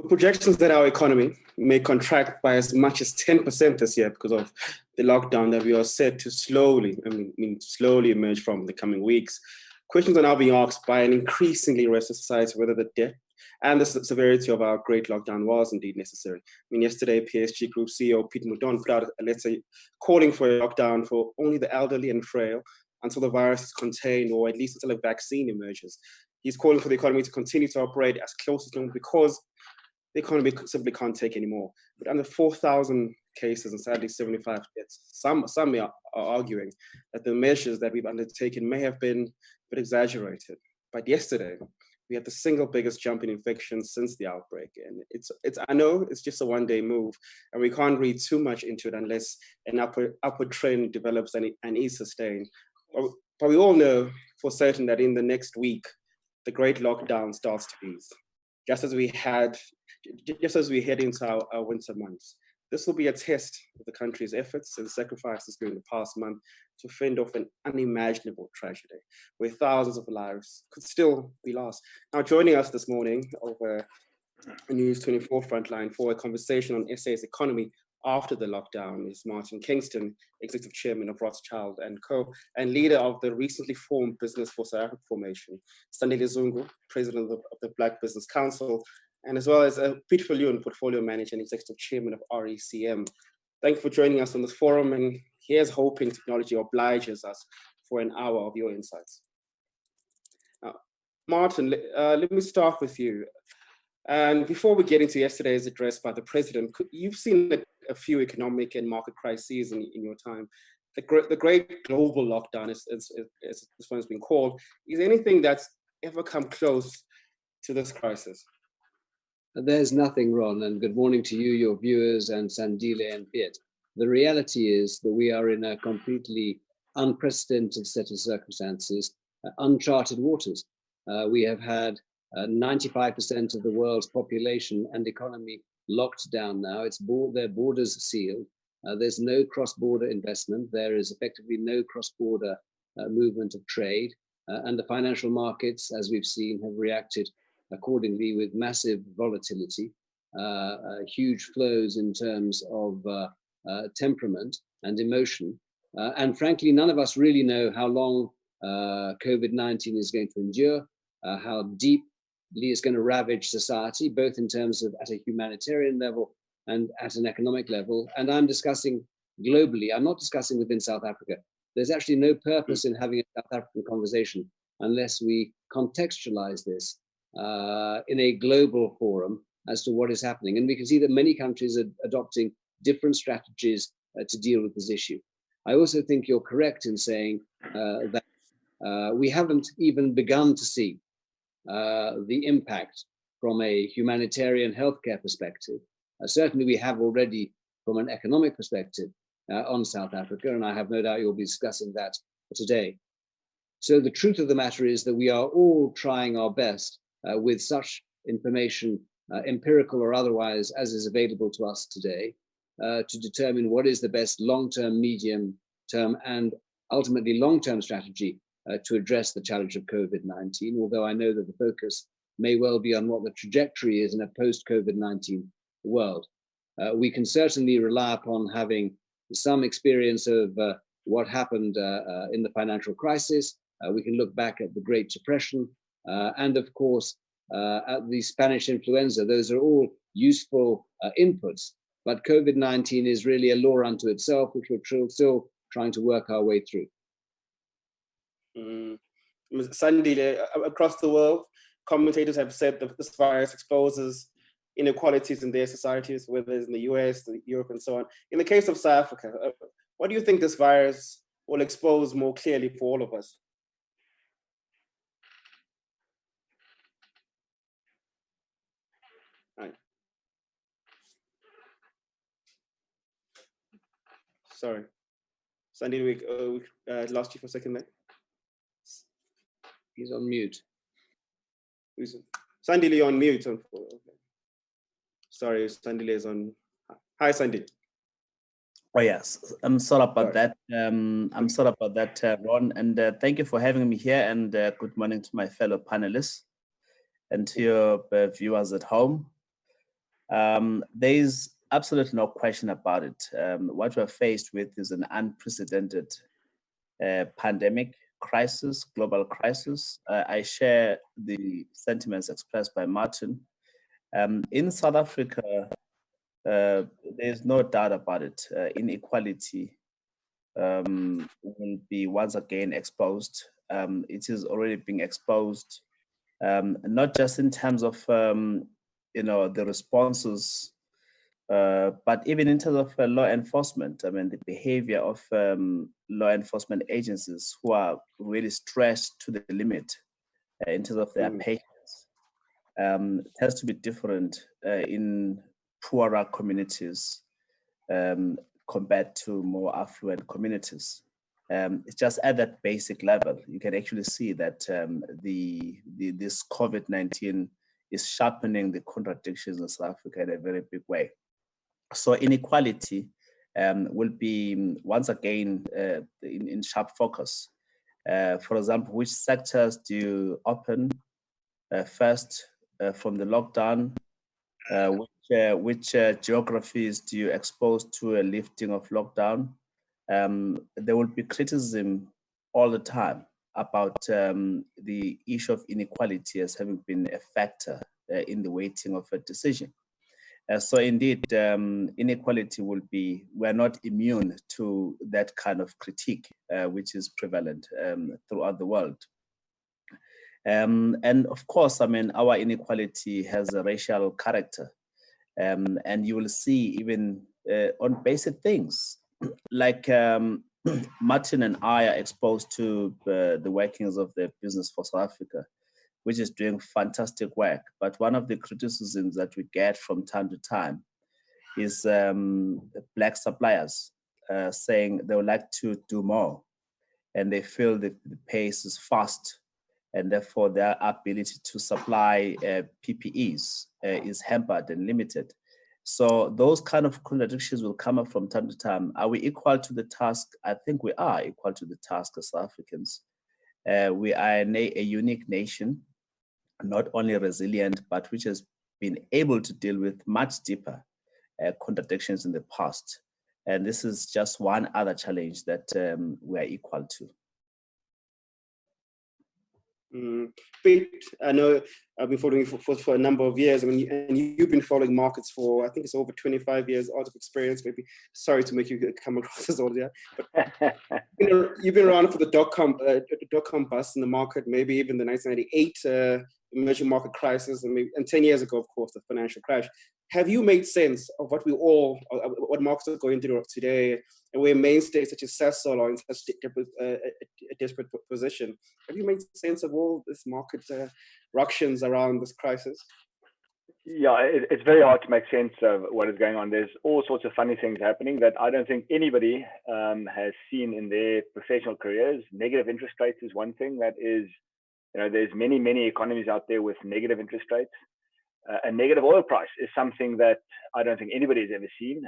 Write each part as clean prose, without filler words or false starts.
projections that our economy may contract by as much as 10% this year because of the lockdown that we are set to slowly emerge from in the coming weeks. Questions are now being asked by an increasingly restless society whether the depth and the severity of our great lockdown was indeed necessary. Yesterday, PSG Group CEO Piet put out a letter calling for a lockdown for only the elderly and frail until the virus is contained or at least until a vaccine emerges. He's calling for the economy to continue to operate as close as normal because the economy simply can't take anymore. But under 4,000 cases and sadly 75 deaths, some are arguing that the measures that we've undertaken may have been a bit exaggerated. But yesterday, we had the single biggest jump in infections since the outbreak. And I know it's just a one-day move, and we can't read too much into it unless an upward trend develops and is sustained. But we all know for certain that in the next week, the great lockdown starts to ease, just as we head into our winter months. This will be a test of the country's efforts and sacrifices during the past month to fend off an unimaginable tragedy where thousands of lives could still be lost. Now, joining us this morning over News24 Frontline for a conversation on SA's economy after the lockdown is Martin Kingston, Executive Chairman of Rothschild & Co. and leader of the recently formed Business for South Africa formation, Sandile Zungu, President of the Black Business Council, and as well as Piet, Portfolio Manager and Executive Chairman of RECM. Thank you for joining us on this forum, and here's hoping technology obliges us for an hour of your insights. Now, Martin, let me start with you. And before we get into yesterday's address by the President, you've seen a few economic and market crises in your time. The great global lockdown, as this one's been called, is anything that's ever come close to this crisis? There's nothing, Ron, and good morning to you, your viewers, and Sandile and Piet. The reality is that we are in a completely unprecedented set of circumstances, uncharted waters. We have had 95% of the world's population and economy locked down now. Their borders sealed. There's no cross-border investment. There is effectively no cross-border movement of trade. And the financial markets, as we've seen, have reacted accordingly with massive volatility, huge flows in terms of temperament and emotion. And frankly, none of us really know how long COVID-19 is going to endure, how deeply it's going to ravage society, both in terms of at a humanitarian level and at an economic level. And I'm discussing globally. I'm not discussing within South Africa. There's actually no purpose in having a South African conversation unless we contextualize this in a global forum as to what is happening. And we can see that many countries are adopting different strategies to deal with this issue. I also think you're correct in saying that we haven't even begun to see the impact from a humanitarian healthcare perspective. Certainly we have already from an economic perspective on South Africa, and I have no doubt you'll be discussing that today. So the truth of the matter is that we are all trying our best with such information, empirical or otherwise, as is available to us today, to determine what is the best long-term, medium-term, and ultimately long-term strategy to address the challenge of COVID-19, although I know that the focus may well be on what the trajectory is in a post-COVID-19 world. We can certainly rely upon having some experience of what happened in the financial crisis. We can look back at the Great Depression, and of course, at the Spanish influenza. Those are all useful inputs, but COVID-19 is really a law unto itself, which we're still trying to work our way through. Sandile, across the world, commentators have said that this virus exposes inequalities in their societies, whether it's in the US, Europe, and so on. In the case of South Africa, what do you think this virus will expose more clearly for all of us? Right. Sorry. Sandile, we lost you for a second there. He's on mute. Sandile, you're on mute. Okay. Sorry, Sandile is on. Hi, Sandile. Oh yes, I'm sorry about that. I'm sorry about that, Ron. And thank you for having me here. And good morning to my fellow panelists and to your viewers at home. There's absolutely no question about it. What we're faced with is an unprecedented pandemic crisis, global crisis. I share the sentiments expressed by Martin. In South Africa, there's no doubt about it. Inequality will be once again exposed. It is already being exposed, not just in terms of the responses, but even in terms of law enforcement. I mean, the behavior of law enforcement agencies who are really stressed to the limit in terms of their patience tends to be different in poorer communities compared to more affluent communities. It's just at that basic level, you can actually see that this COVID-19 is sharpening the contradictions in South Africa in a very big way. So inequality will be once again in sharp focus. For example, which sectors do you open first from the lockdown? Which geographies do you expose to a lifting of lockdown? There will be criticism all the time about the issue of inequality as having been a factor in the weighting of a decision. So indeed, inequality will be, we're not immune to that kind of critique, which is prevalent throughout the world. And of course, I mean, our inequality has a racial character. And you will see even on basic things, like Martin and I are exposed to the workings of the Business for South Africa, which is doing fantastic work. But one of the criticisms that we get from time to time is Black suppliers saying they would like to do more, and they feel that the pace is fast, and therefore their ability to supply PPEs is hampered and limited. So those kind of contradictions will come up from time to time. Are we equal to the task? I think we are equal to the task as South Africans. We are a unique nation, not only resilient, but which has been able to deal with much deeper contradictions in the past. And this is just one other challenge that we are equal to. Piet, I know I've been following you for a number of years. I mean, and you've been following markets for, I think it's over 25 years out of experience. Maybe sorry to make you come across as old, yeah. But you've been around for the dot-com bust in the market, maybe even the 1998 emerging market crisis, and 10 years ago, of course, the financial crash. Have you made sense of what what markets are going through today, and where mainstays such as Fiscal are in such a desperate position? Have you made sense of all this market ructions around this crisis? Yeah, it's very hard to make sense of what is going on. There's all sorts of funny things happening that I don't think anybody has seen in their professional careers. Negative interest rates is one thing that is, there's many economies out there with negative interest rates. A negative oil price is something that I don't think anybody has ever seen.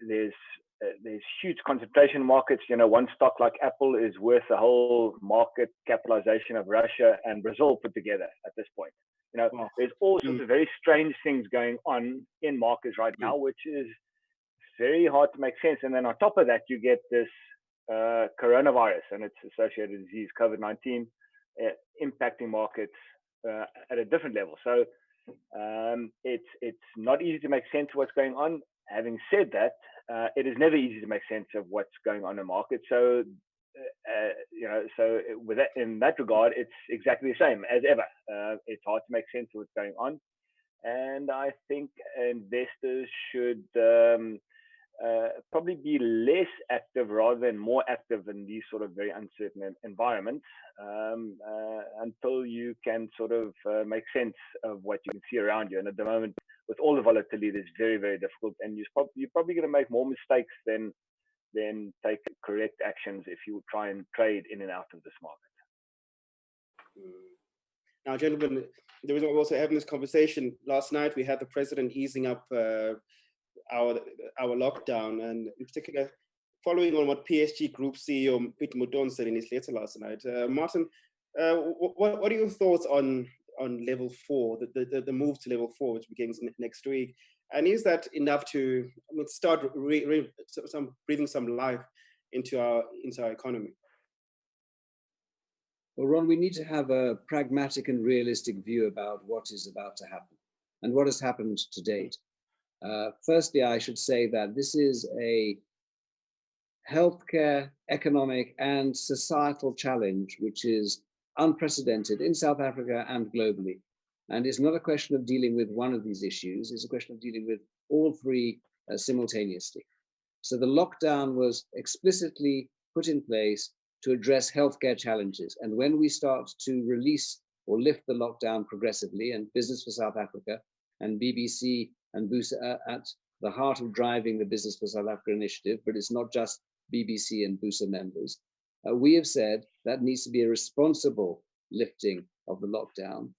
There's huge concentration markets. One stock like Apple is worth the whole market capitalization of Russia and Brazil put together at this point. There's all sorts of very strange things going on in markets right now, which is very hard to make sense. And then on top of that, you get this coronavirus and its associated disease, COVID-19, impacting markets at a different level. So it's not easy to make sense of what's going on. Having said that, it is never easy to make sense of what's going on in the market. So with that, in that regard, it's exactly the same as ever. It's hard to make sense of what's going on, and I think investors should probably be less active rather than more active in these sort of very uncertain environments until you can sort of make sense of what you can see around you. And at the moment, with all the volatility, it's very, very difficult, and you're probably going to make more mistakes than take correct actions if you try and trade in and out of this market. Now, gentlemen, the reason we're also having this conversation, last night we had the president easing up our lockdown, and in particular, following on what PSG Group CEO Piet said in his letter last night. Martin, what are your thoughts on on level 4, the move to level 4, which begins next week? And is that enough to start breathing some life into our economy? Well, Ron, we need to have a pragmatic and realistic view about what is about to happen and what has happened to date. Firstly, I should say that this is a healthcare, economic, and societal challenge which is unprecedented in South Africa and globally. And it's not a question of dealing with one of these issues, it's a question of dealing with all three simultaneously. So the lockdown was explicitly put in place to address healthcare challenges. And when we start to release or lift the lockdown progressively, and Business for South Africa and BBC and BUSA are at the heart of driving the Business for South Africa initiative, but it's not just BBC and BUSA members, we have said that needs to be a responsible lifting of the lockdown,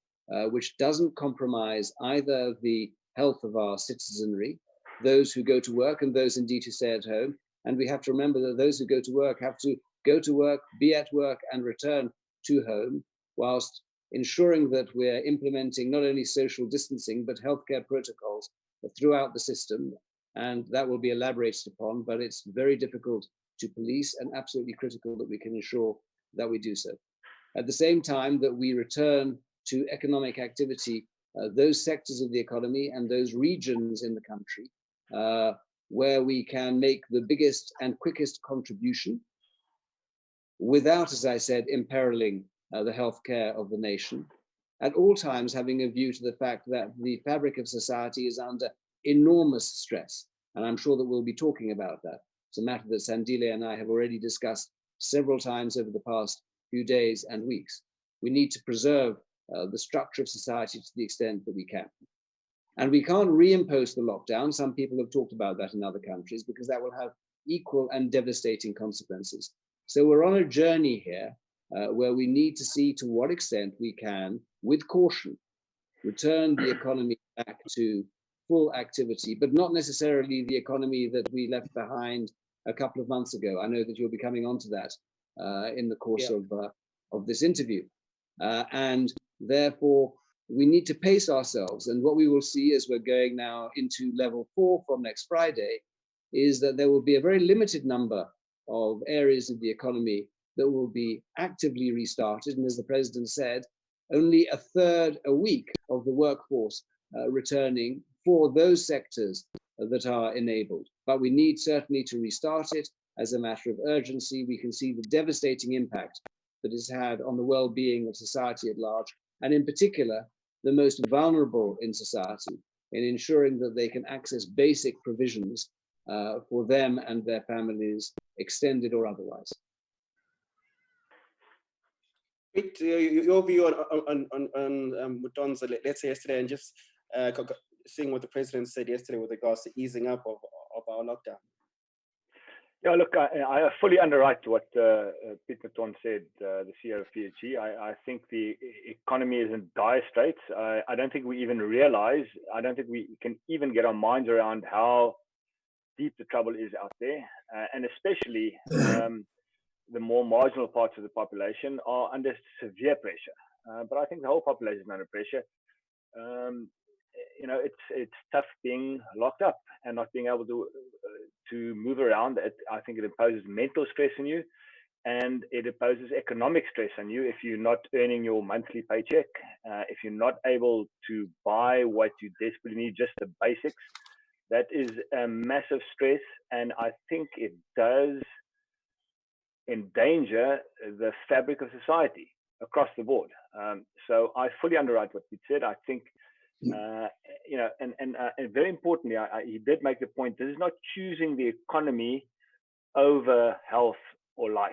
which doesn't compromise either the health of our citizenry, those who go to work and those indeed who stay at home. And we have to remember that those who go to work have to go to work, be at work, and return to home, whilst ensuring that we're implementing not only social distancing, but healthcare protocols throughout the system. And that will be elaborated upon, but it's very difficult to police and absolutely critical that we can ensure that we do so. At the same time that we return to economic activity, those sectors of the economy and those regions in the country where we can make the biggest and quickest contribution without, as I said, imperiling the healthcare of the nation, at all times having a view to the fact that the fabric of society is under enormous stress. And I'm sure that we'll be talking about that. It's a matter that Sandile and I have already discussed several times over the past few days and weeks. We need to preserve the structure of society to the extent that we can. And we can't reimpose the lockdown. Some people have talked about that in other countries, because that will have equal and devastating consequences. So we're on a journey here where we need to see to what extent we can, with caution, return the economy back to full activity, but not necessarily the economy that we left behind a couple of months ago. I know that you'll be coming on to that in the course of this interview. And therefore, we need to pace ourselves. And what we will see as we're going now into level 4 from next Friday is that there will be a very limited number of areas of the economy that will be actively restarted. And as the president said, only a third a week of the workforce returning for those sectors that are enabled. But we need certainly to restart it as a matter of urgency. We can see the devastating impact that it's had on the well-being of society at large, and in particular, the most vulnerable in society, in ensuring that they can access basic provisions for them and their families, extended or otherwise. Your view on Mutonza, let's say yesterday, and just seeing what the president said yesterday with regards to easing up of our lockdown. Yeah, look, I fully underwrite what Piet said, the CEO of PHG. I think the economy is in dire straits. I don't think we even realize, I don't think we can even get our minds around how deep the trouble is out there. And especially the more marginal parts of the population are under severe pressure. But I think the whole population is under pressure. You know, it's tough being locked up and not being able to move around. I think it imposes mental stress on you, and it imposes economic stress on you if you're not earning your monthly paycheck, if you're not able to buy what you desperately need, just the basics. That is a massive stress, and I think it does endanger the fabric of society across the board. So I fully underwrite what he said. I think, you know, and very importantly, he did make the point, this is not choosing the economy over health or life.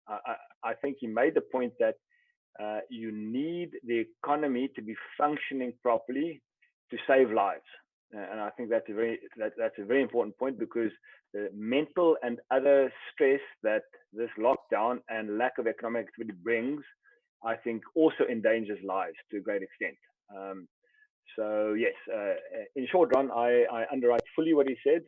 I think he made the point that you need the economy to be functioning properly to save lives. And I think that's a very important point, because the mental and other stress that this lockdown and lack of economic activity brings, I think also endangers lives to a great extent. So yes, in short run, I underwrite fully what he said,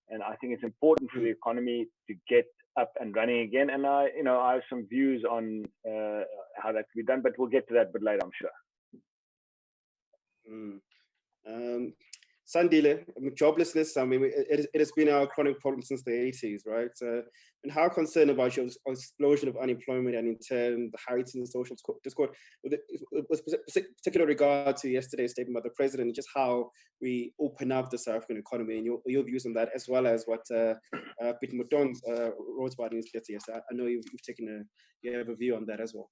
and I think it's important for the economy to get up and running again. And I have some views on how that can be done, but we'll get to that a bit later, I'm sure. Sandile, joblessness, it has been our chronic problem since the 80s, right? And how concerned about your explosion of unemployment and in turn the heightened social discord, with particular regard to yesterday's statement by the president, just how we open up the South African economy and your views on that, as well as what Piet wrote about in his letter yesterday. I know you have a view on that as well.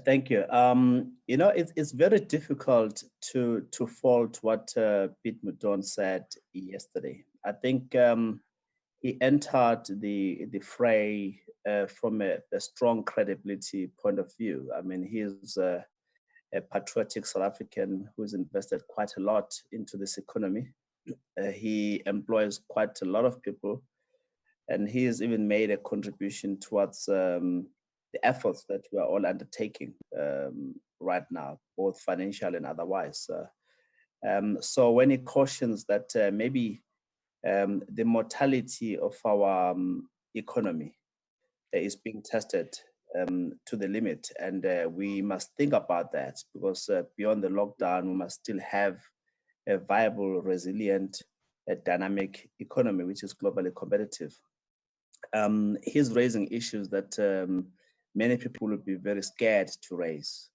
Thank you. It's very difficult to fault what Piet said yesterday. I think he entered the fray from a strong credibility point of view. I mean, he is a patriotic South African who's invested quite a lot into this economy. He employs quite a lot of people, and he has even made a contribution towards the efforts that we are all undertaking right now, both financial and otherwise. So when he cautions that maybe the mortality of our economy is being tested to the limit, and we must think about that, because beyond the lockdown, we must still have a viable, resilient, dynamic economy, which is globally competitive. He's raising issues that many people would be very scared to raise.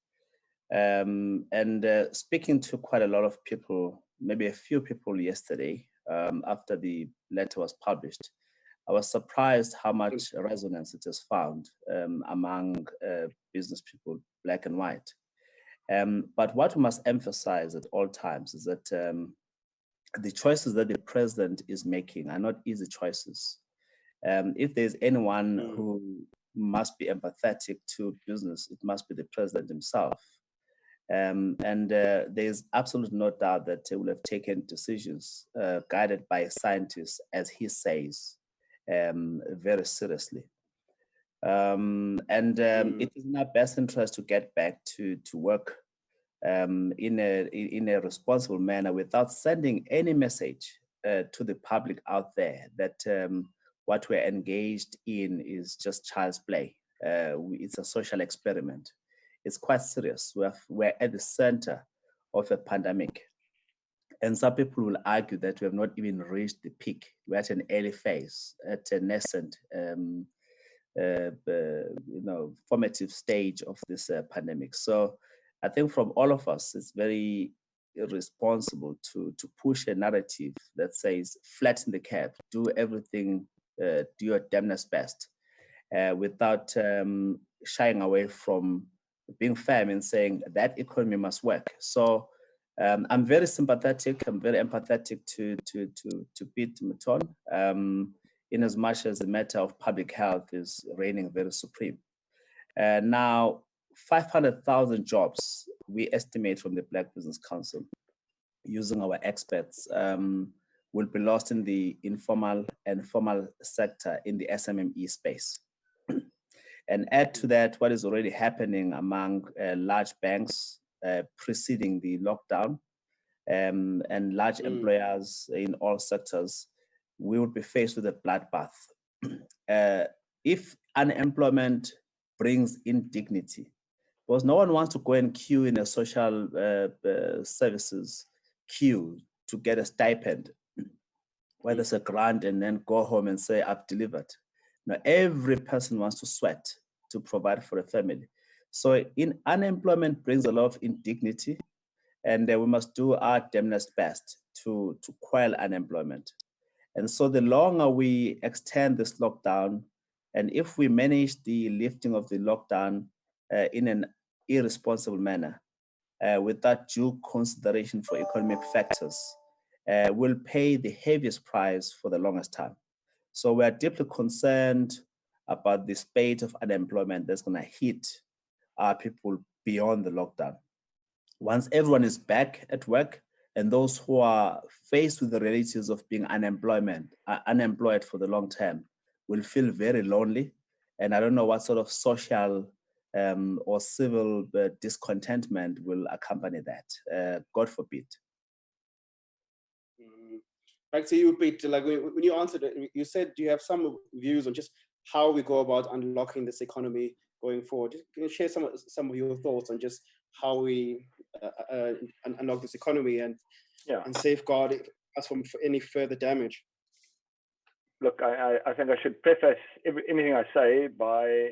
And speaking to quite a lot of people, maybe a few people yesterday, after the letter was published, I was surprised how much resonance it has found among business people, black and white. But what we must emphasize at all times is that the choices that the president is making are not easy choices. If there's anyone who must be empathetic to business, it must be the president himself. There's absolutely no doubt that he will have taken decisions guided by scientists, as he says, very seriously. It is in our best interest to get back to work in a responsible manner without sending any message to the public out there that what we're engaged in is just child's play. It's a social experiment. It's quite serious. We're at the center of a pandemic. And some people will argue that we have not even reached the peak. We're at an early phase, at a nascent, formative stage of this pandemic. So I think from all of us, it's very irresponsible to push a narrative that says flatten the curve, do everything, do your damnedest best, without shying away from being firm and saying that economy must work. So I'm very sympathetic, I'm very empathetic to Piet, in as much as the matter of public health is reigning very supreme. Now, 500,000 jobs, we estimate from the Black Business Council, using our experts, will be lost in the informal and formal sector in the SMME space. And add to that what is already happening among large banks preceding the lockdown, and large employers in all sectors, we would be faced with a bloodbath. If unemployment brings indignity, because no one wants to go and queue in a social services queue to get a stipend, where there's a grant, and then go home and say, I've delivered. Now, every person wants to sweat to provide for a family. So unemployment brings a lot of indignity, and we must do our damnedest best to quell unemployment. And so the longer we extend this lockdown, and if we manage the lifting of the lockdown in an irresponsible manner, without due consideration for economic factors, we'll pay the heaviest price for the longest time. So we're deeply concerned about the spate of unemployment that's going to hit our people beyond the lockdown. Once everyone is back at work, and those who are faced with the realities of being unemployed for the long term will feel very lonely. And I don't know what sort of social or civil discontentment will accompany that. God forbid. Back to you, Piet. Like when you answered it, you said you have some views on just how we go about unlocking this economy going forward. Can you share some of your thoughts on just how we unlock this economy and safeguard us from any further damage? Look, I think I should preface anything I say by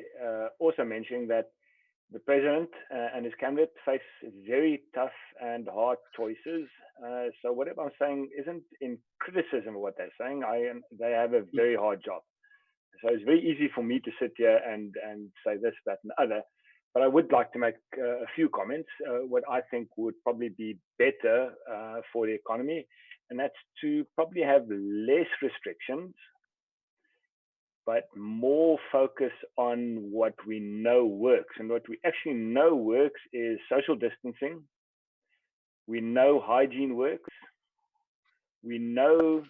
also mentioning that the president and his cabinet face very tough and hard choices. So whatever I'm saying isn't in criticism of what they're saying. They have a very hard job. So it's very easy for me to sit here and say this, that, and the other. But I would like to make a few comments, what I think would probably be better for the economy. And that's to probably have less restrictions, but more focus on what we know works. And what we actually know works is social distancing. We know hygiene works. We know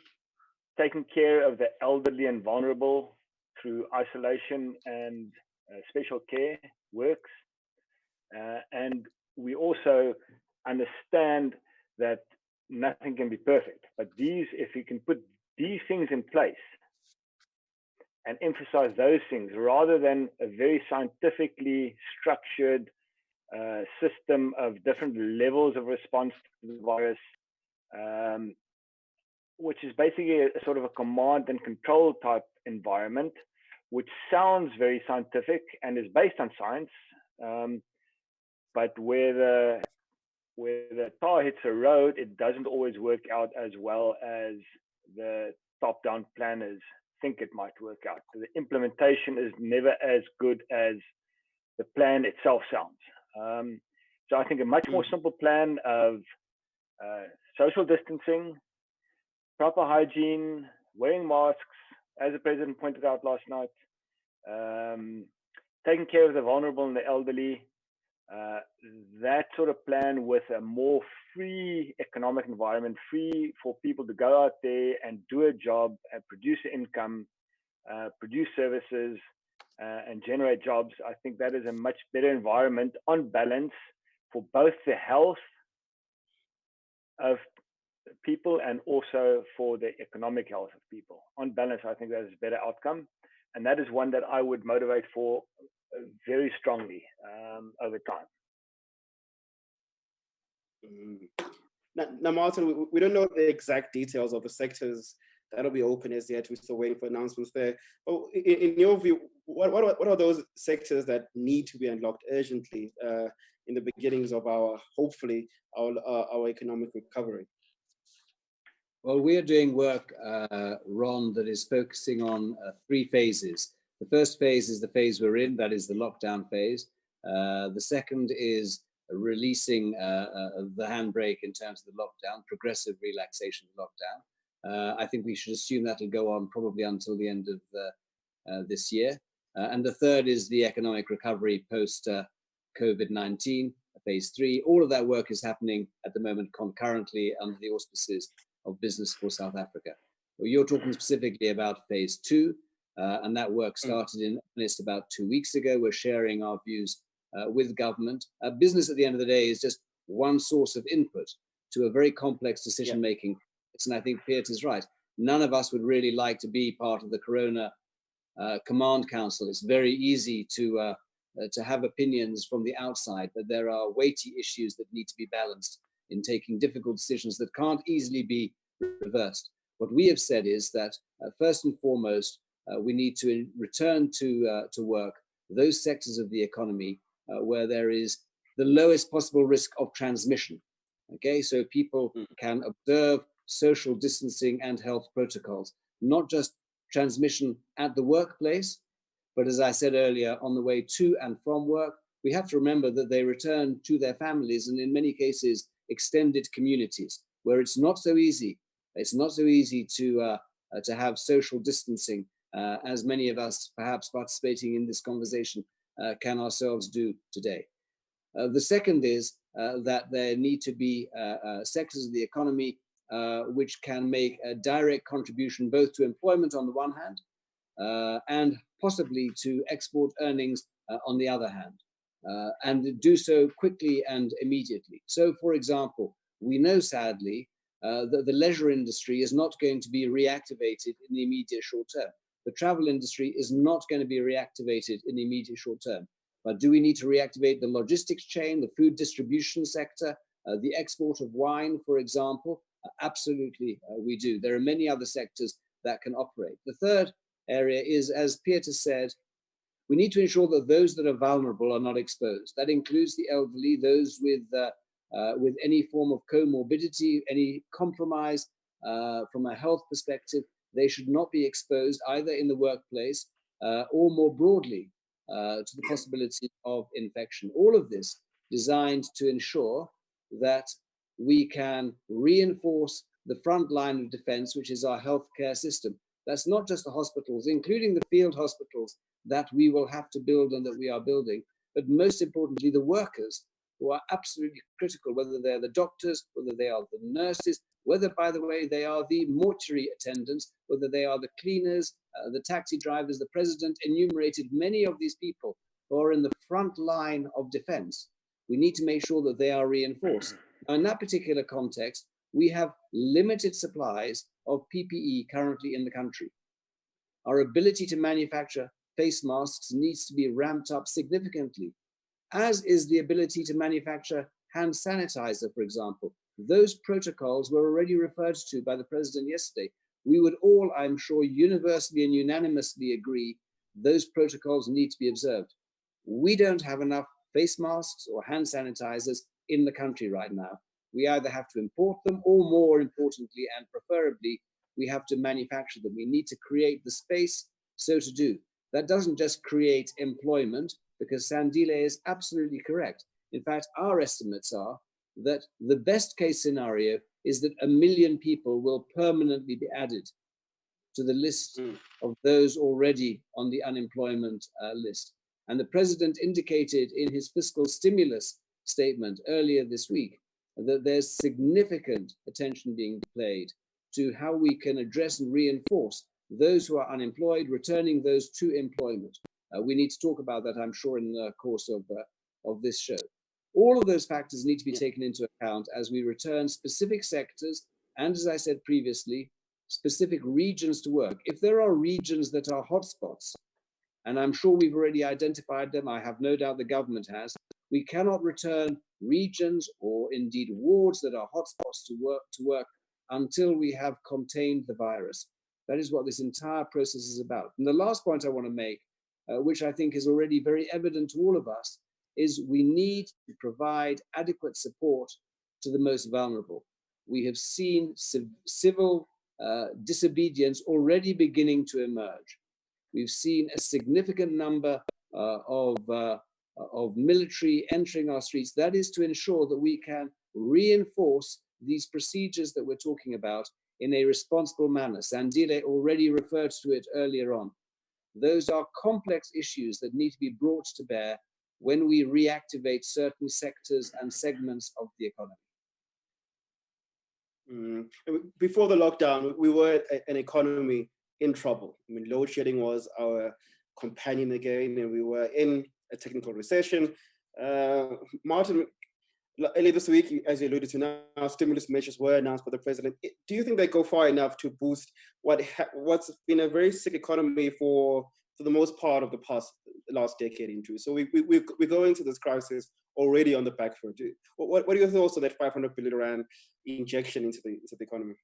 taking care of the elderly and vulnerable through isolation and special care works. And we also understand that nothing can be perfect. But if you can put these things in place, and emphasize those things rather than a very scientifically structured system of different levels of response to the virus, which is basically a sort of a command and control type environment, which sounds very scientific and is based on science, but where the tar hits a road, it doesn't always work out as well as the top-down planners think it might work out. So the implementation is never as good as the plan itself sounds. So I think a much more simple plan of social distancing, proper hygiene, wearing masks, as the president pointed out last night, taking care of the vulnerable and the elderly, that sort of plan with a more free economic environment, free for people to go out there and do a job and produce income, produce services, and generate jobs. I think that is a much better environment on balance for both the health of people and also for the economic health of people. On balance, I think that is a better outcome. And that is one that I would motivate for very strongly over time. Now, Martin, we don't know the exact details of the sectors that'll be open as yet. We're still waiting for announcements there. But in your view, what are those sectors that need to be unlocked urgently in the beginnings of hopefully our economic recovery? Well, we are doing work, Ron, that is focusing on 3 phases. The first phase is the phase we're in, that is the lockdown phase. The second is releasing the handbrake in terms of the lockdown, progressive relaxation of lockdown. I think we should assume that will go on probably until the end of this year. And the third is the economic recovery post COVID-19, phase 3. All of that work is happening at the moment concurrently under the auspices of Business for South Africa. Well, you're talking specifically about phase 2, and that work started in earnest about 2 weeks ago. We're sharing our views with government. Business at the end of the day is just one source of input to a very complex decision-making. And I think Piet is right. None of us would really like to be part of the Corona Command Council. It's very easy to have opinions from the outside, but there are weighty issues that need to be balanced in taking difficult decisions that can't easily be reversed. What we have said is that first and foremost, we need to return to work those sectors of the economy where there is the lowest possible risk of transmission. Okay, so people can observe social distancing and health protocols, not just transmission at the workplace, but as I said earlier, on the way to and from work. We have to remember that they return to their families and in many cases, extended communities where it's not so easy. It's not so easy to have social distancing as many of us perhaps participating in this conversation can ourselves do today. The second is that there need to be sectors of the economy which can make a direct contribution both to employment on the one hand and possibly to export earnings on the other hand, and do so quickly and immediately. So, for example, we know sadly that the leisure industry is not going to be reactivated in the immediate short term. The travel industry is not going to be reactivated in the immediate short term. But do we need to reactivate the logistics chain, the food distribution sector, the export of wine, for example? Absolutely, we do. There are many other sectors that can operate. The third area is, as Piet has said, we need to ensure that those that are vulnerable are not exposed. That includes the elderly, those with any form of comorbidity, any compromise from a health perspective. They should not be exposed either in the workplace or more broadly to the possibility of infection. All of this designed to ensure that we can reinforce the front line of defense, which is our healthcare system. That's not just the hospitals, including the field hospitals that we will have to build and that we are building, but most importantly, the workers who are absolutely critical, whether they're the doctors, whether they are the nurses, whether, by the way, they are the mortuary attendants, whether they are the cleaners, the taxi drivers. The president enumerated many of these people who are in the front line of defense. We need to make sure that they are reinforced. Now, in that particular context, we have limited supplies of PPE currently in the country. Our ability to manufacture face masks needs to be ramped up significantly, as is the ability to manufacture hand sanitizer, for example. Those protocols were already referred to by the president yesterday. We would all, I'm sure, universally and unanimously agree those protocols need to be observed. We don't have enough face masks or hand sanitizers in the country right now. We either have to import them or, more importantly and preferably, we have to manufacture them. We need to create the space so to do. That doesn't just create employment, because Sandile is absolutely correct. In fact, our estimates are that the best case scenario is that 1 million people will permanently be added to the list of those already on the unemployment list. And the president indicated in his fiscal stimulus statement earlier this week that there's significant attention being paid to how we can address and reinforce those who are unemployed, returning those to employment. We need to talk about that, I'm sure, in the course of this show. All of those factors need to be taken into account as we return specific sectors and, as I said previously, specific regions to work. If there are regions that are hotspots, and I'm sure we've already identified them, I have no doubt the government has, we cannot return regions or indeed wards that are hotspots to work until we have contained the virus. That is what this entire process is about. And the last point I want to make, which I think is already very evident to all of us, is we need to provide adequate support to the most vulnerable. We have seen civil disobedience already beginning to emerge. We've seen a significant number of military entering our streets. That is to ensure that we can reinforce these procedures that we're talking about in a responsible manner. Sandile already referred to it earlier on. Those are complex issues that need to be brought to bear when we reactivate certain sectors and segments of the economy. Before the lockdown, we were an economy in trouble. I mean, load shedding was our companion again, and we were in a technical recession. Martin, earlier this week, as you alluded to now, stimulus measures were announced by the president. Do you think they go far enough to boost what's been a very sick economy for the most part of the last decade into? So we're going to this crisis already on the back foot. What are your thoughts on that 500 billion rand injection into the economy?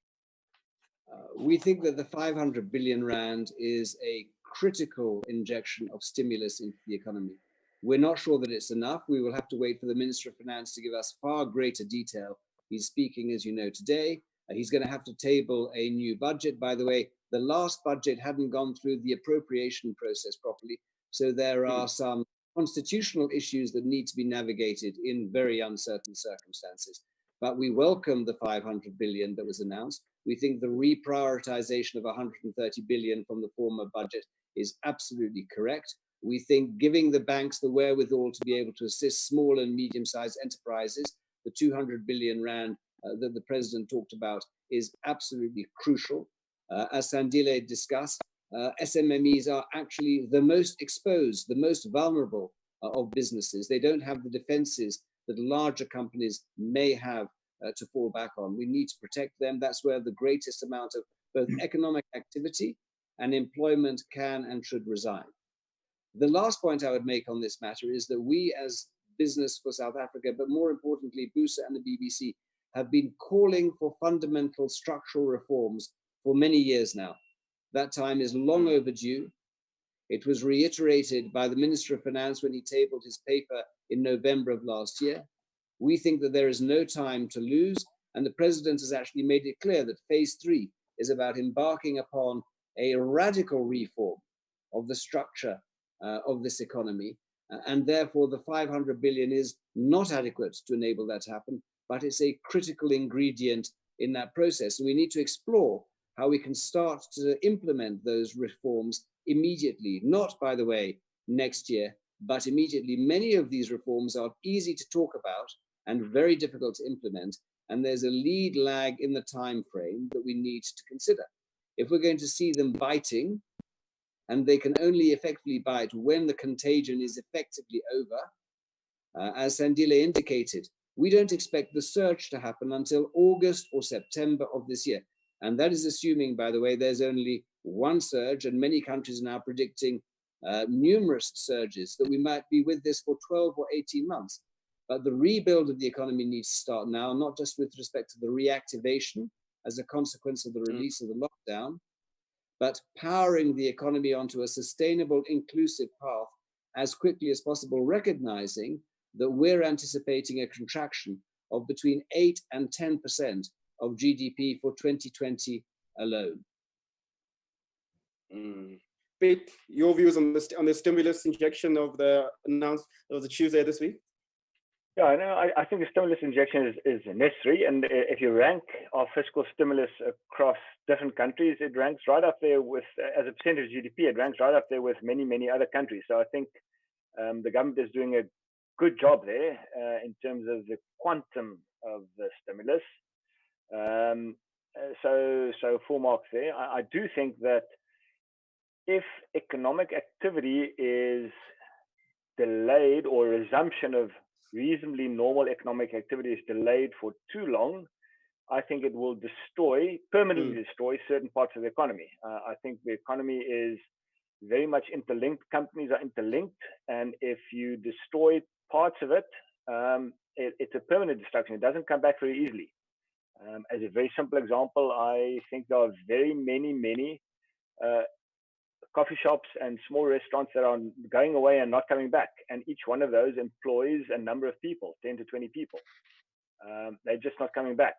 We think that the 500 billion rand is a critical injection of stimulus into the economy. We're not sure that it's enough. We will have to wait for the Minister of Finance to give us far greater detail. He's speaking, as you know, today. He's going to have to table a new budget. By the way, the last budget hadn't gone through the appropriation process properly. So there are some constitutional issues that need to be navigated in very uncertain circumstances. But we welcome the 500 billion that was announced. We think the reprioritization of 130 billion from the former budget is absolutely correct. We think giving the banks the wherewithal to be able to assist small and medium-sized enterprises, the 200 billion rand that the president talked about, is absolutely crucial. As Sandile discussed, SMMEs are actually the most exposed, the most vulnerable of businesses. They don't have the defenses that larger companies may have to fall back on. We need to protect them. That's where the greatest amount of both economic activity and employment can and should reside. The last point I would make on this matter is that we as Business for South Africa, but more importantly, BUSA and the BBC, have been calling for fundamental structural reforms for many years now. That time is long overdue. It was reiterated by the Minister of Finance when he tabled his paper in November of last year. We think that there is no time to lose, and the President has actually made it clear that phase 3 is about embarking upon a radical reform of the structure of this economy, and therefore the 500 billion is not adequate to enable that to happen, but it's a critical ingredient in that process. And we need to explore how we can start to implement those reforms immediately, not, by the way, next year, but immediately. Many of these reforms are easy to talk about and very difficult to implement, and there's a lead lag in the time frame that we need to consider. If we're going to see them biting, and they can only effectively bite when the contagion is effectively over, as Sandile indicated, we don't expect the surge to happen until August or September of this year. And that is assuming, by the way, there's only one surge, and many countries are now predicting numerous surges, that we might be with this for 12 or 18 months. But the rebuild of the economy needs to start now, not just with respect to the reactivation as a consequence of the release of the lockdown, but powering the economy onto a sustainable, inclusive path as quickly as possible, recognizing that we're anticipating a contraction of between 8 and 10% of GDP for 2020 alone. Piet, your views on the stimulus injection of the announced, it was a Tuesday this week? Yeah, no, I think the stimulus injection is necessary. And if you rank our fiscal stimulus across different countries, it ranks right up there with, as a percentage of GDP, it ranks right up there with many, many other countries. So I think the government is doing a good job there in terms of the quantum of the stimulus. So 4 marks there. I do think that if economic activity is delayed, or resumption of reasonably normal economic activity is delayed for too long, I think it will permanently destroy certain parts of the economy. I think the economy is very much interlinked. Companies are interlinked, and if you destroy parts of it, it's a permanent destruction. It doesn't come back very easily. As a very simple example, I think there are very many coffee shops and small restaurants that are going away and not coming back. And each one of those employs a number of people, 10 to 20 people. They're just not coming back.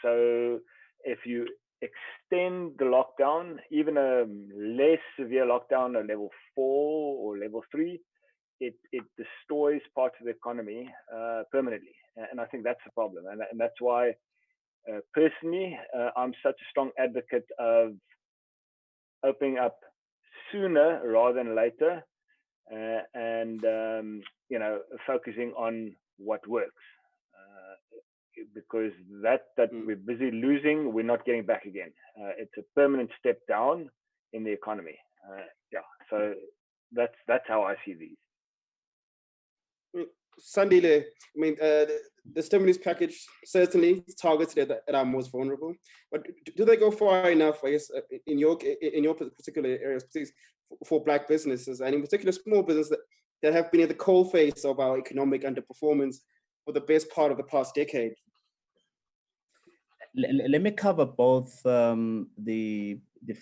So if you extend the lockdown, even a less severe lockdown, a level 4 or level 3, it destroys parts of the economy permanently. And I think that's the problem. And that's why, personally, I'm such a strong advocate of opening up sooner rather than later, and focusing on what works, because that we're busy losing, we're not getting back again. It's a permanent step down in the economy. So that's how I see these. Sandile, I mean, the stimulus package certainly targeted at our most vulnerable, but do they go far enough, I guess, in your particular areas, for Black businesses, and in particular small businesses that have been at the cold face of our economic underperformance for the best part of the past decade? Let me cover both the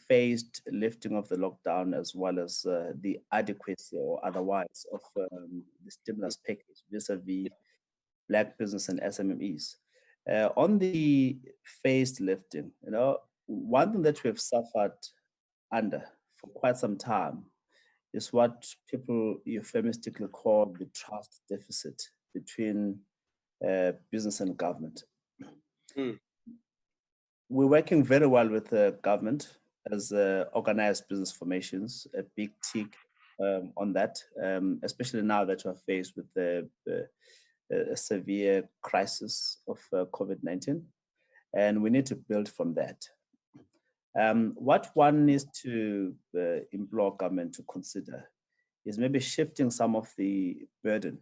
phased lifting of the lockdown, as well as the adequacy or otherwise of the stimulus package vis-a-vis Black business and SMMEs. On the phased lifting, one thing that we have suffered under for quite some time is what people euphemistically call the trust deficit between business and government. We're working very well with the government as organized business formations, a big tick on that, especially now that we're faced with the severe crisis of COVID-19, and we need to build from that. What one needs to implore government to consider is maybe shifting some of the burden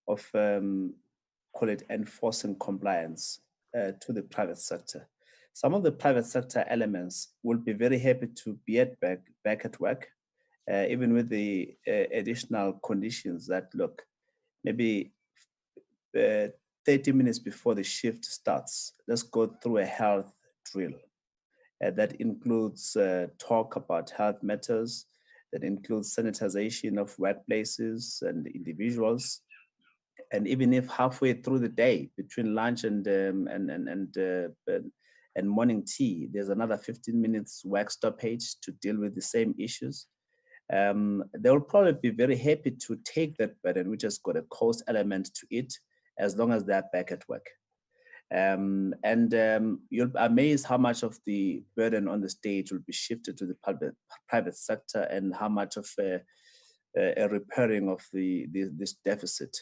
of, call it, enforcing compliance to the private sector. Some of the private sector elements will be very happy to be back at work even with the additional conditions that, look, maybe 30 minutes before the shift starts, let's go through a health drill. That includes talk about health matters, that includes sanitization of workplaces and individuals. And even if halfway through the day, between lunch and morning tea, there's another 15 minutes work stoppage to deal with the same issues, they will probably be very happy to take that burden, which has got a cost element to it, as long as they're back at work. You'll be amazed how much of the burden on the stage will be shifted to the private sector, and how much of a repairing of this deficit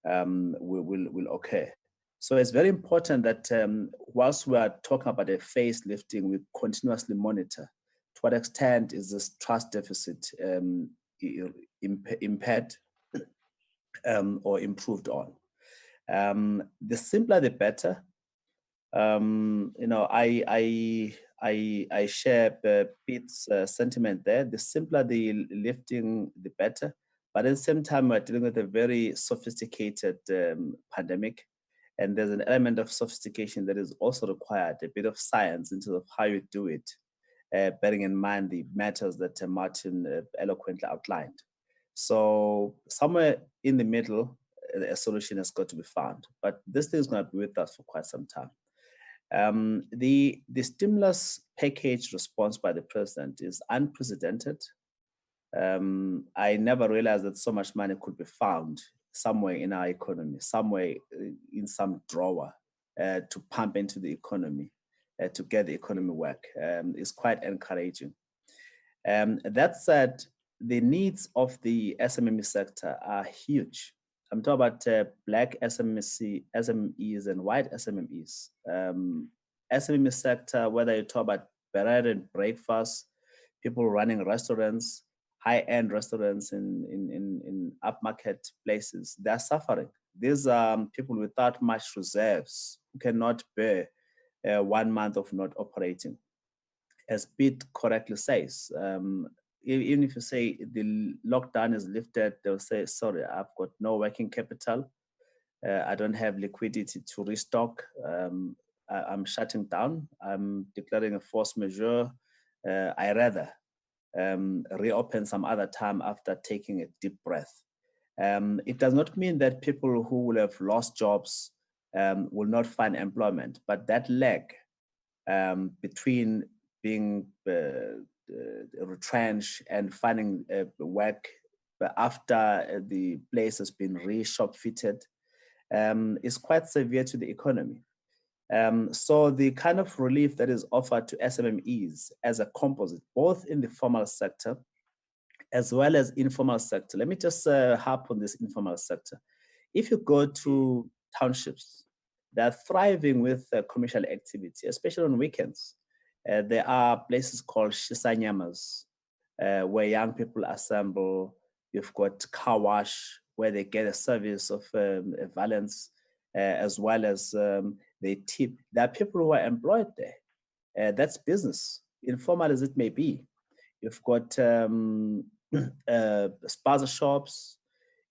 will occur. So it's very important that whilst we are talking about a facelifting, we continuously monitor to what extent is this trust deficit impaired or improved on. The simpler, the better. I share Piet's sentiment there. The simpler the lifting, the better. But at the same time, we're dealing with a very sophisticated pandemic, and there's an element of sophistication that is also required, a bit of science in terms of how you do it, bearing in mind the matters that Martin eloquently outlined. So somewhere in the middle, a solution has got to be found. But this thing is going to be with us for quite some time. The stimulus package response by the president is unprecedented. I never realized that so much money could be found somewhere in our economy, somewhere in some drawer to pump into the economy, to get the economy work. It's quite encouraging. That said, the needs of the SME sector are huge. I'm talking about Black SMEs and white SMEs. SME sector, whether you talk about bread and breakfast, people running restaurants, high-end restaurants in upmarket places, they're suffering. These are people without much reserves who cannot bear 1 month of not operating. As Piet correctly says, even if you say the lockdown is lifted, they'll say, sorry, I've got no working capital. I don't have liquidity to restock. I'm shutting down. I'm declaring a force majeure. I rather reopen some other time after taking a deep breath. It does not mean that people who will have lost jobs will not find employment, but that lag between being retrenched and finding work after the place has been re-shop fitted is quite severe to the economy. So the kind of relief that is offered to SMMEs as a composite, both in the formal sector as well as informal sector. Let me just harp on this informal sector. If you go to townships, they're thriving with commercial activity, especially on weekends. There are places called shisanyamas, where young people assemble. You've got car wash, where they get a service of valence, as well as they tip. There are people who are employed there. That's business, informal as it may be. You've got spaza shops.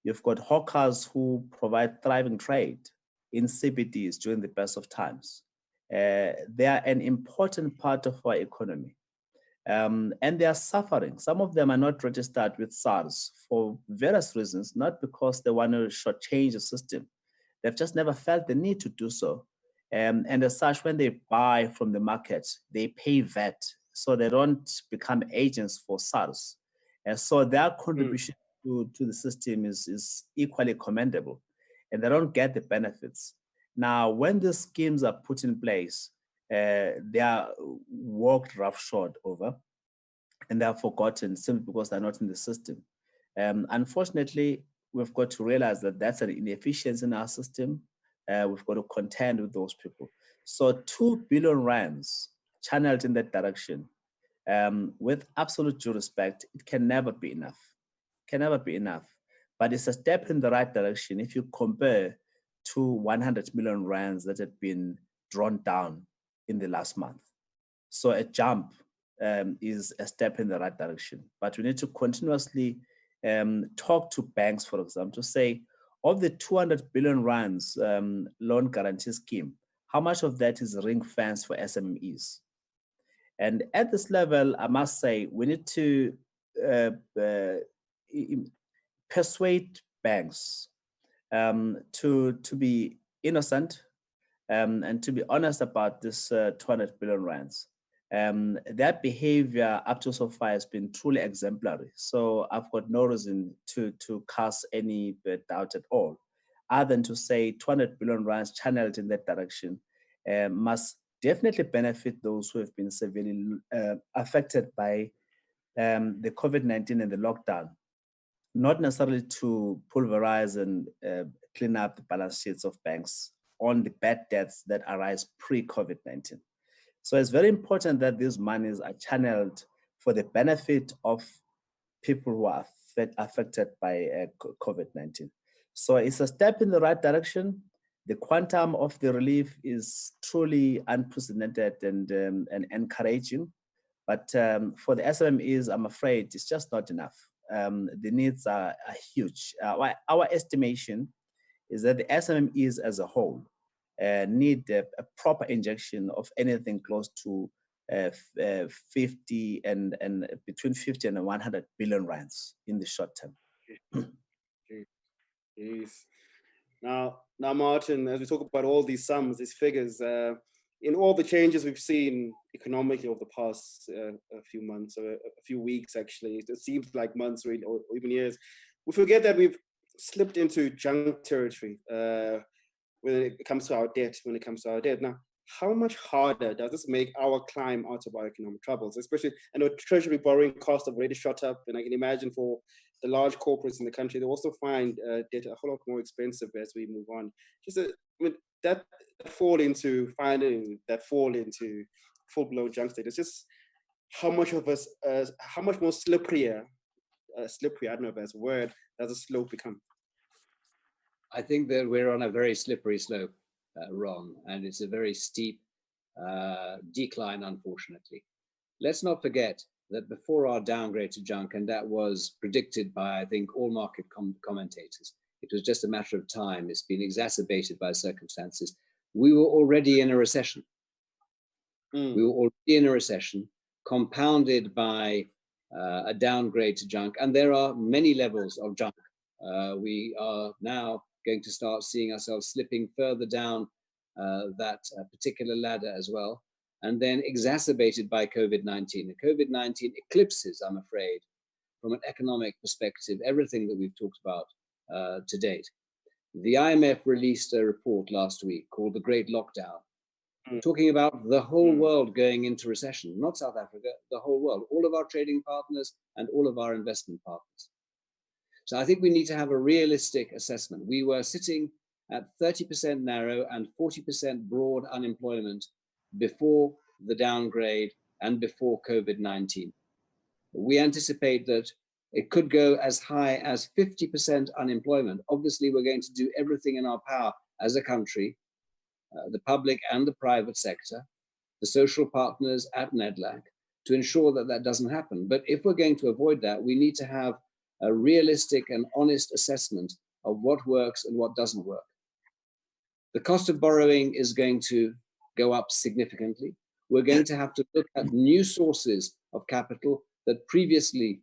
You've got hawkers who provide thriving trade in CBDs during the best of times. They are an important part of our economy. And they are suffering. Some of them are not registered with SARS for various reasons, not because they want to shortchange the system. They've just never felt the need to do so. And as such, when they buy from the market, they pay VAT, so they don't become agents for SARS. And so their contribution to the system is equally commendable, and they don't get the benefits. Now, when these schemes are put in place, they are walked roughshod over, and they are forgotten simply because they're not in the system. Unfortunately, we've got to realize that that's an inefficiency in our system. We've got to contend with those people. So 2 billion rands channeled in that direction, with absolute due respect, it can never be enough. Can never be enough. But it's a step in the right direction if you compare to 100 million rands that had been drawn down in the last month. So a jump is a step in the right direction. But we need to continuously talk to banks, for example, to say, of the 200 billion rands loan guarantee scheme, how much of that is ring fence for SMEs? And at this level, I must say, we need to persuade banks to be innocent and to be honest about this 200 billion rands. That behavior up to so far has been truly exemplary. So I've got no reason to cast any doubt at all, other than to say 200 billion rands channeled in that direction must definitely benefit those who have been severely affected by the COVID-19 and the lockdown, not necessarily to pulverize and clean up the balance sheets of banks on the bad debts that arise pre-COVID-19. So it's very important that these monies are channeled for the benefit of people who are affected by COVID-19. So it's a step in the right direction. The quantum of the relief is truly unprecedented and encouraging. But for the SMEs, I'm afraid it's just not enough. The needs are huge. Our estimation is that the SMEs as a whole need a proper injection of anything close to 50 and between 50 and 100 billion rands in the short term. Jeez. Now, Martin, as we talk about all these sums, these figures, in all the changes we've seen economically over the past a few months, or a few weeks, actually, it seems like months really, or even years, we forget that we've slipped into junk territory when it comes to our debt, Now, how much harder does this make our climb out of our economic troubles? Especially, I know Treasury borrowing costs have already shot up, and I can imagine for the large corporates in the country, they also find debt a whole lot more expensive as we move on. That fall into full-blown junk state. It's just how much more slippery, I don't know if that's a word, does the slope become? I think that we're on a very slippery slope, Ron, and it's a very steep decline, unfortunately. Let's not forget that before our downgrade to junk, and that was predicted by, I think, all market commentators, it was just a matter of time. It's been exacerbated by circumstances. We were already in a recession. We were already in a recession, compounded by a downgrade to junk, and there are many levels of junk. We are now going to start seeing ourselves slipping further down that particular ladder as well, and then exacerbated by COVID-19. The COVID-19 eclipses, I'm afraid, from an economic perspective, everything that we've talked about to date. The IMF released a report last week called The Great Lockdown, talking about the whole world going into recession, not South Africa, the whole world, all of our trading partners and all of our investment partners. So I think we need to have a realistic assessment. We were sitting at 30% narrow and 40% broad unemployment before the downgrade and before COVID-19. We anticipate that it could go as high as 50% unemployment. Obviously, we're going to do everything in our power as a country, the public and the private sector, the social partners at NEDLAC, to ensure that that doesn't happen. But if we're going to avoid that, we need to have a realistic and honest assessment of what works and what doesn't work. The cost of borrowing is going to go up significantly. We're going to have to look at new sources of capital that previously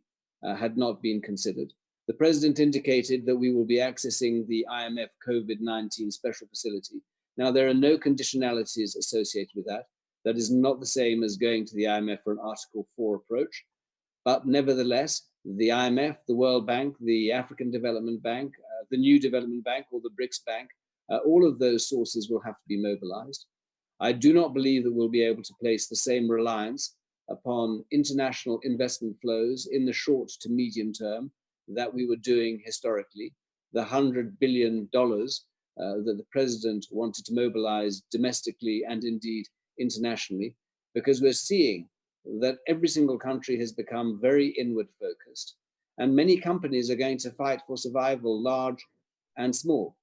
had not been considered. The president indicated that we will be accessing the IMF COVID-19 special facility. Now, there are no conditionalities associated with that. That is not the same as going to the IMF for an Article 4 approach. But nevertheless, the IMF, the World Bank, the African Development Bank, the New Development Bank, or the BRICS Bank, all of those sources will have to be mobilized. I do not believe that we'll be able to place the same reliance upon international investment flows in the short to medium term that we were doing historically. The $100 billion that the president wanted to mobilize domestically and indeed internationally, because we're seeing that every single country has become very inward focused, and many companies are going to fight for survival, large and small.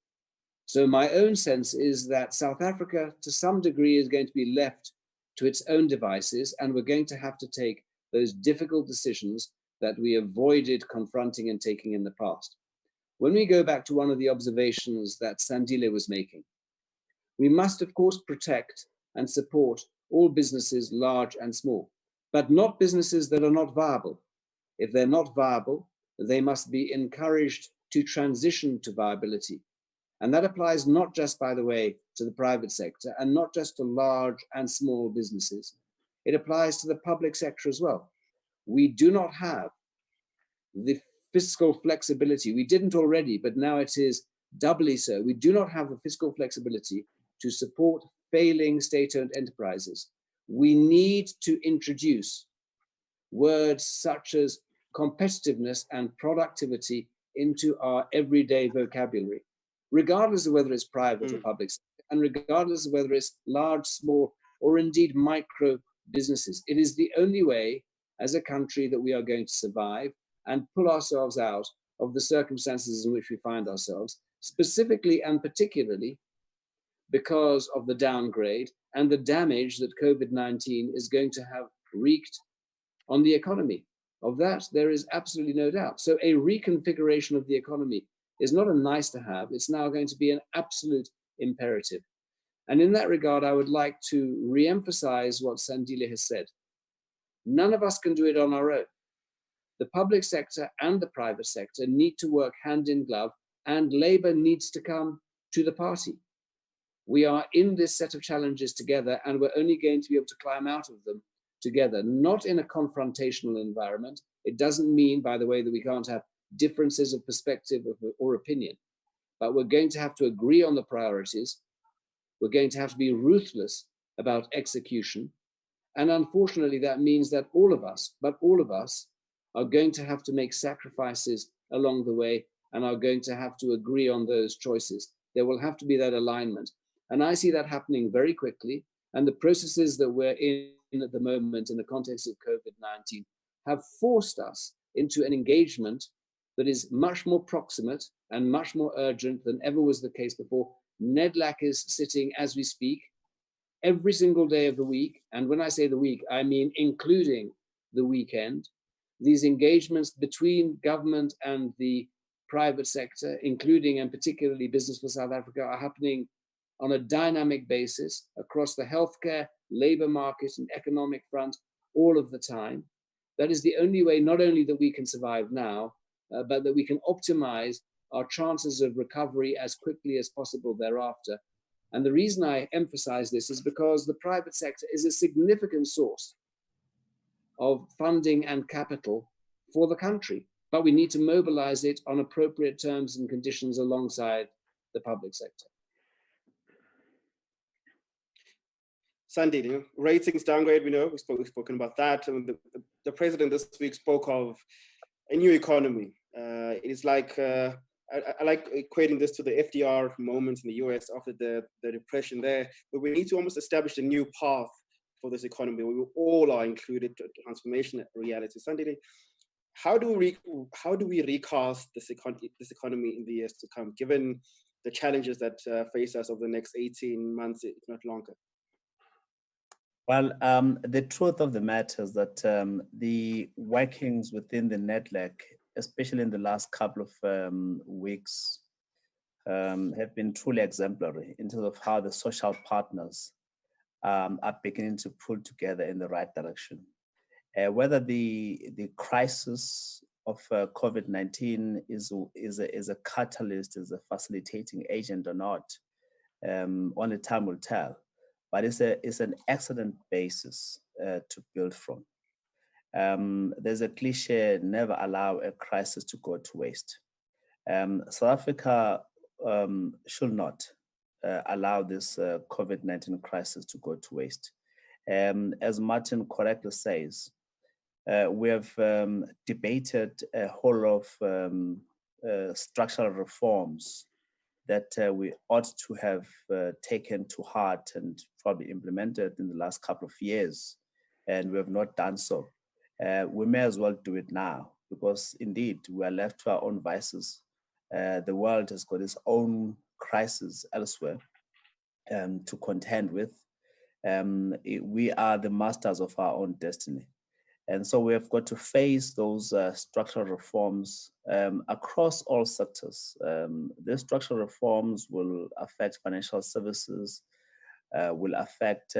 So my own sense is that South Africa, to some degree, is going to be left to its own devices, and we're going to have to take those difficult decisions that we avoided confronting and taking in the past. When we go back to one of the observations that Sandile was making, we must, of course, protect and support all businesses, large and small, but not businesses that are not viable. If they're not viable, they must be encouraged to transition to viability. And that applies not just, by the way, to the private sector and not just to large and small businesses. It applies to the public sector as well. We do not have the fiscal flexibility. We didn't already, but now it is doubly so. We do not have the fiscal flexibility to support failing state-owned enterprises. We need to introduce words such as competitiveness and productivity into our everyday vocabulary, regardless of whether it's private or public, and regardless of whether it's large, small, or indeed micro businesses. It is the only way as a country that we are going to survive and pull ourselves out of the circumstances in which we find ourselves, specifically and particularly because of the downgrade and the damage that COVID-19 is going to have wreaked on the economy. Of that, there is absolutely no doubt. So a reconfiguration of the economy is not a nice to have, it's now going to be an absolute imperative. And in that regard, I would like to re-emphasize what Sandile has said. None of us can do it on our own. The public sector and the private sector need to work hand in glove, and labor needs to come to the party. We are in this set of challenges together, and we're only going to be able to climb out of them together, not in a confrontational environment. It doesn't mean, by the way, that we can't have differences of perspective or opinion, but we're going to have to agree on the priorities. We're going to have to be ruthless about execution. And unfortunately, that means that all of us are going to have to make sacrifices along the way and are going to have to agree on those choices. There will have to be that alignment. And I see that happening very quickly. And the processes that we're in at the moment in the context of COVID-19 have forced us into an engagement that is much more proximate and much more urgent than ever was the case before. NEDLAC is sitting as we speak every single day of the week. And when I say the week, I mean including the weekend. These engagements between government and the private sector, including and particularly Business for South Africa, are happening on a dynamic basis across the healthcare, labor market, and economic front all of the time. That is the only way, not only that we can survive now, but that we can optimize our chances of recovery as quickly as possible thereafter. And the reason I emphasize this is because the private sector is a significant source of funding and capital for the country, but we need to mobilize it on appropriate terms and conditions alongside the public sector. Sandile, ratings downgrade, we know, we've spoken about that. And the president this week spoke of a new economy. It is like, I like equating this to the FDR moment in the US after the depression there, but we need to almost establish a new path for this economy. We all are included to transformation reality. Sandile, how do we recast this economy in the years to come, given the challenges that face us over the next 18 months, if not longer? Well, the truth of the matter is that the workings within the NEDLAC, especially in the last couple of weeks, have been truly exemplary in terms of how the social partners are beginning to pull together in the right direction. Whether the crisis of COVID-19 is a catalyst, is a facilitating agent or not, only time will tell. But it's an excellent basis to build from. There's a cliche, never allow a crisis to go to waste. South Africa should not allow this COVID-19 crisis to go to waste. As Martin correctly says, we have debated a whole lot of structural reforms that we ought to have taken to heart and probably implemented in the last couple of years, and we have not done so. We may as well do it now, because indeed we are left to our own vices. The world has got its own crisis elsewhere to contend with, We are the masters of our own destiny. And so we have got to face those structural reforms across all sectors. These structural reforms will affect financial services, will affect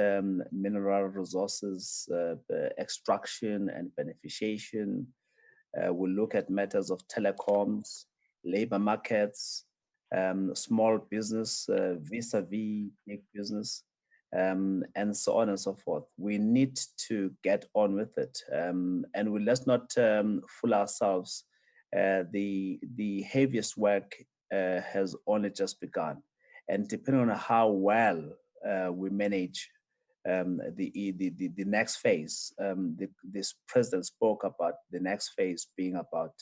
mineral resources, extraction and beneficiation. We'll look at matters of telecoms, labor markets, small business vis-a-vis big business, and so on and so forth. We need to get on with it, and let's not fool ourselves. The heaviest work has only just begun, and depending on how well we manage the next phase, this president spoke about the next phase being about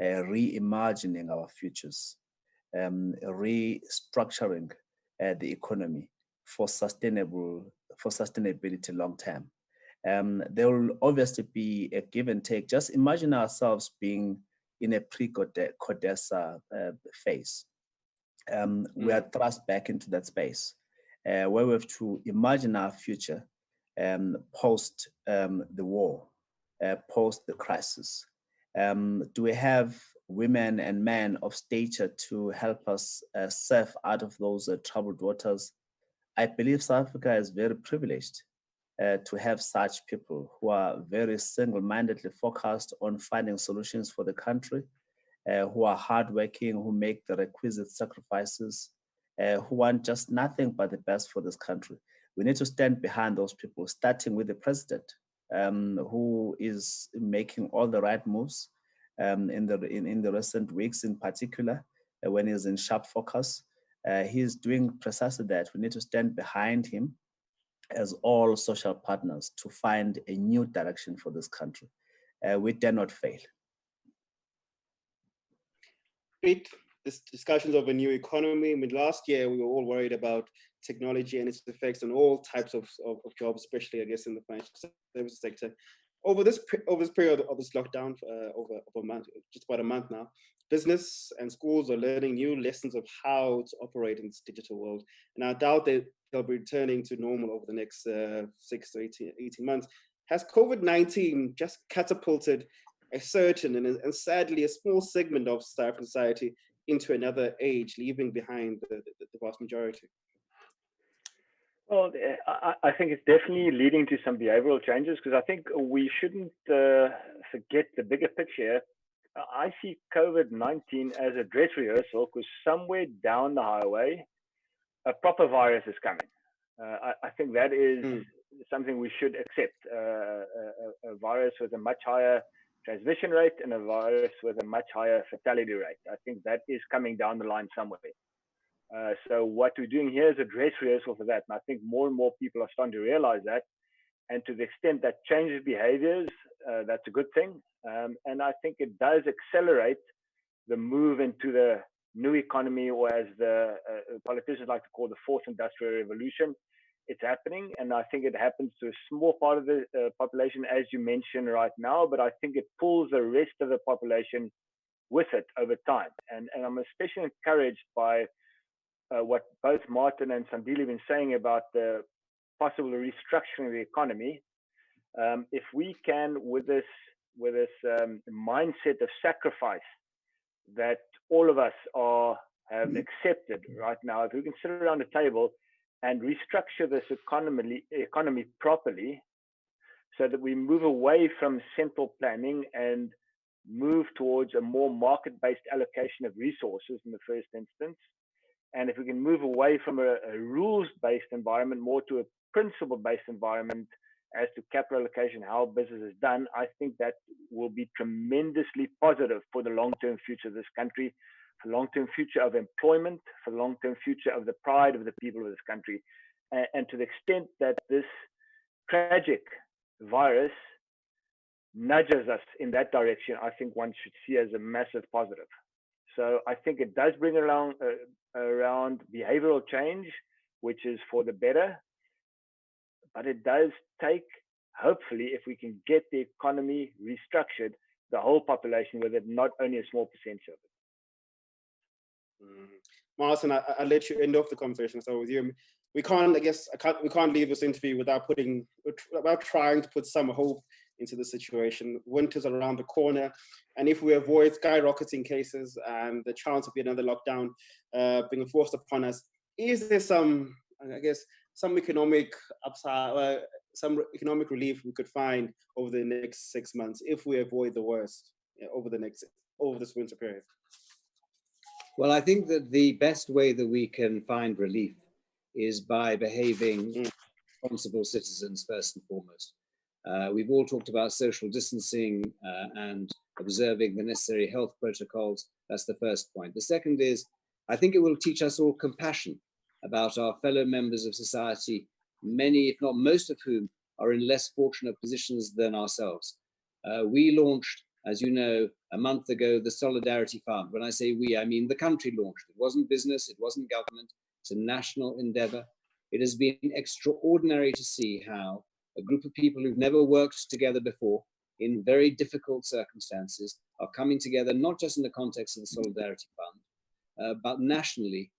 reimagining our futures, restructuring the economy for sustainability long term. There will obviously be a give and take. Just imagine ourselves being in a pre-Odessa phase. We are thrust back into that space where we have to imagine our future post the war, post the crisis. Do we have women and men of stature to help us surf out of those troubled waters? I believe South Africa is very privileged to have such people who are very single-mindedly focused on finding solutions for the country, who are hardworking, who make the requisite sacrifices, who want just nothing but the best for this country. We need to stand behind those people, starting with the president, who is making all the right moves in the recent weeks, in particular, when he's in sharp focus. He's doing precisely that. We need to stand behind him as all social partners to find a new direction for this country. We dare not fail. Piet, this discussions of a new economy. I mean, last year we were all worried about technology and its effects on all types of jobs, especially, I guess, in the financial services sector. Over this period of this lockdown, over a month, just about a month now, business and schools are learning new lessons of how to operate in this digital world. And I doubt that they'll be returning to normal over the next 6 to 18 months. Has COVID-19 just catapulted a certain and sadly a small segment of South African society into another age, leaving behind the vast majority? Well, I think it's definitely leading to some behavioral changes, because I think we shouldn't forget the bigger picture. I see COVID-19 as a dress rehearsal, because somewhere down the highway, a proper virus is coming. I think that is something we should accept. A virus with a much higher transmission rate and a virus with a much higher fatality rate. I think that is coming down the line somewhere. So what we're doing here is a dress rehearsal for that. And I think more and more people are starting to realize that. And to the extent that changes behaviors, that's a good thing. And I think it does accelerate the move into the new economy, or as the politicians like to call the fourth industrial revolution. It's happening, and I think it happens to a small part of the population, as you mentioned right now, but I think it pulls the rest of the population with it over time. And I'm especially encouraged by what both Martin and Sandile have been saying about the possible restructuring of the economy. If we can, with this mindset of sacrifice that all of us have accepted right now, if we can sit around the table and restructure this economy properly, so that we move away from central planning and move towards a more market-based allocation of resources in the first instance. And if we can move away from a rules-based environment more to a principle-based environment as to capital allocation, how business is done, I think that will be tremendously positive for the long-term future of this country, for the long-term future of employment, for the long-term future of the pride of the people of this country. And to the extent that this tragic virus nudges us in that direction, I think one should see as a massive positive. So I think it does bring around behavioral change, which is for the better. But it does take, hopefully, if we can get the economy restructured, the whole population with it, not only a small percentage of it. Martin, I'll let you end off the conversation. So with you, we can't leave this interview without trying to put some hope into the situation. Winter's around the corner, and if we avoid skyrocketing cases and the chance of another lockdown being forced upon us, is there some economic upside, some economic relief we could find over the next 6 months if we avoid the worst over this winter period? Well, I think that the best way that we can find relief is by behaving responsible citizens first and foremost. We've all talked about social distancing and observing the necessary health protocols. That's the first point. The second is, I think it will teach us all compassion about our fellow members of society, many, if not most of whom, are in less fortunate positions than ourselves. We launched, as you know, a month ago, the Solidarity Fund. When I say we, I mean the country launched. It wasn't business, it wasn't government, it's a national endeavor. It has been extraordinary to see how a group of people who've never worked together before in very difficult circumstances are coming together, not just in the context of the Solidarity Fund, but nationally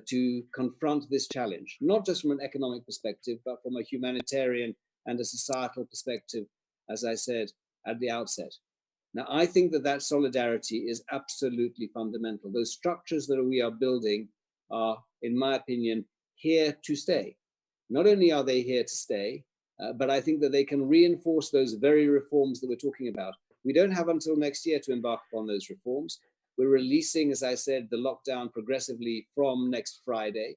to confront this challenge, not just from an economic perspective, but from a humanitarian and a societal perspective, as I said at the outset. Now, I think that solidarity is absolutely fundamental. Those structures that we are building are, in my opinion, here to stay. Not only are they here to stay, but I think that they can reinforce those very reforms that we're talking about. We don't have until next year to embark upon those reforms. We're releasing, as I said, the lockdown progressively from next Friday.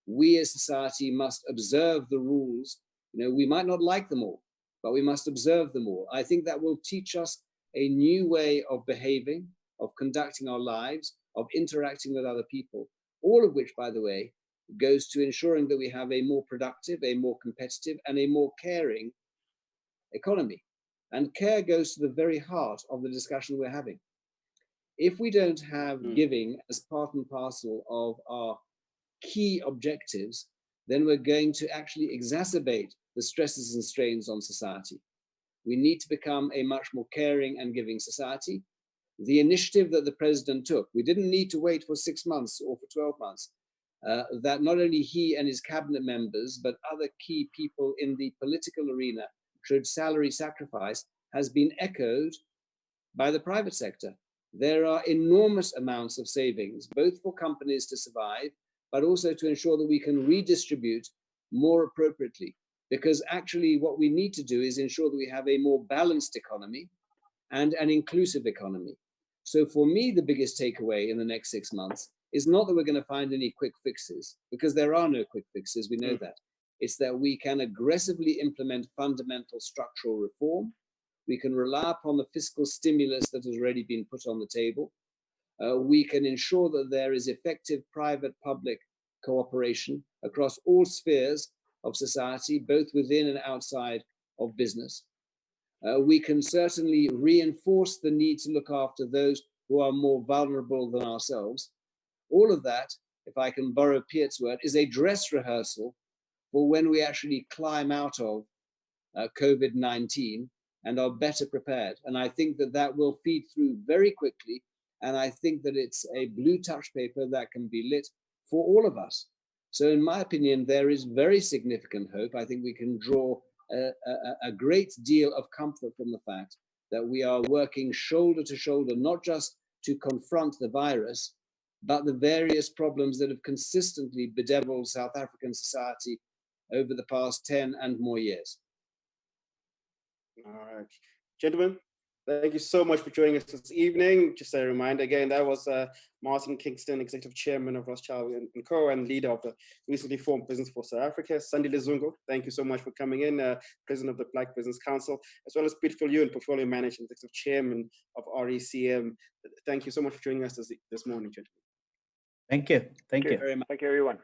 We as society must observe the rules. You know, we might not like them all, but we must observe them all. I think that will teach us a new way of behaving, of conducting our lives, of interacting with other people, all of which, by the way, goes to ensuring that we have a more productive, a more competitive, and a more caring economy. And care goes to the very heart of the discussion we're having. If we don't have giving as part and parcel of our key objectives, then we're going to actually exacerbate the stresses and strains on society. We need to become a much more caring and giving society. The initiative that the president took, we didn't need to wait for 6 months or for 12 months, that not only he and his cabinet members, but other key people in the political arena showed salary sacrifice, has been echoed by the private sector. There are enormous amounts of savings, both for companies to survive, but also to ensure that we can redistribute more appropriately. Because actually what we need to do is ensure that we have a more balanced economy and an inclusive economy. So for me, the biggest takeaway in the next 6 months is not that we're going to find any quick fixes, because there are no quick fixes, we know that. It's that we can aggressively implement fundamental structural reform. We can rely upon the fiscal stimulus that has already been put on the table. We can ensure that there is effective private-public cooperation across all spheres of society, both within and outside of business. We can certainly reinforce the need to look after those who are more vulnerable than ourselves. All of that, if I can borrow Piet's word, is a dress rehearsal for when we actually climb out of COVID-19 and are better prepared. And I think that that will feed through very quickly. And I think that it's a blue touch paper that can be lit for all of us. So in my opinion, there is very significant hope. I think we can draw a great deal of comfort from the fact that we are working shoulder to shoulder, not just to confront the virus, but the various problems that have consistently bedeviled South African society over the past 10 and more years. All right, gentlemen, thank you so much for joining us this evening. Just a reminder again, that was Martin Kingston, Executive Chairman of Rothschild & Co. and leader of the recently formed Business for South Africa. Sandile Zungu, thank you so much for coming in, President of the Black Business Council, as well as Piet Viljoen, Portfolio Manager and Executive Chairman of RECM. Thank you so much for joining us this morning, gentlemen. Thank you. Thank you very much. Thank you, everyone.